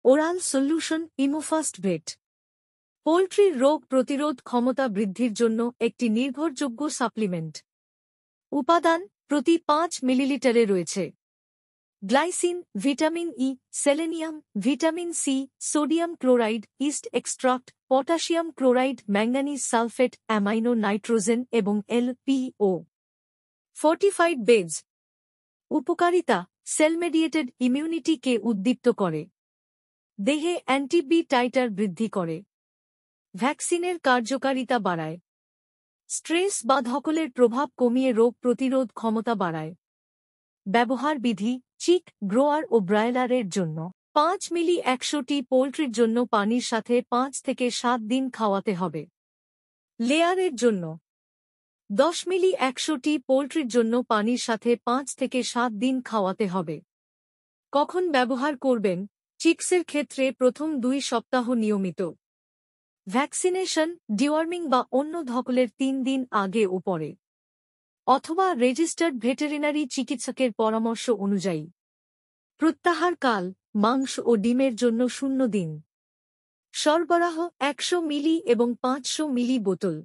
Oral solution ইমোফাস্ট ভেট পোল্ট্রির রোগ প্রতিরোধ ক্ষমতা বৃদ্ধির জন্য একটি নির্ভরযোগ্য সাপ্লিমেন্ট। উপাদান প্রতি 5 মিলিলিটারে রয়েছে glycine, vitamin E, selenium, vitamin C, sodium chloride, yeast extract, potassium chloride, manganese sulphate, amino nitrogen এবং এল.পি.ও। ফর্টিফাইড বেজ উপকারিতা সেল মেডিয়েটেড ইমিউনিটিকে উদ্দীপ্ত করে, দেহে অ্যান্টিবি টাইটার বৃদ্ধি করে, ভ্যাকসিনের কার্যকারিতা বাড়ায়, স্ট্রেস বা ধকলের প্রভাব কমিয়ে রোগ প্রতিরোধ ক্ষমতা বাড়ায়। ব্যবহার বিধি চিক, গ্রোয়ার ও ব্রয়লারের জন্য 5 মিলি 100টি পোল্ট্রির জন্য পানির সাথে 5 থেকে 7 দিন খাওয়াতে হবে। লেয়ারের জন্য 10 মিলি 100টি পোল্ট্রির জন্য পানির সাথে 5 থেকে 7 দিন খাওয়াতে হবে। কখন ব্যবহার করবেন? চিক্সের ক্ষেত্রে প্রথম 2 সপ্তাহ নিয়মিত। ভ্যাকসিনেশন, ডিওয়ার্মিং বা অন্য ধকলের 3 দিন আগে ও পরে, অথবা রেজিস্টার্ড ভেটেরিনারি চিকিৎসকের পরামর্শ অনুযায়ী। প্রত্যাহার কাল মাংস ও ডিমের জন্য 0 দিন। সরবরাহ 100 মিলি এবং 500 মিলি বোতল।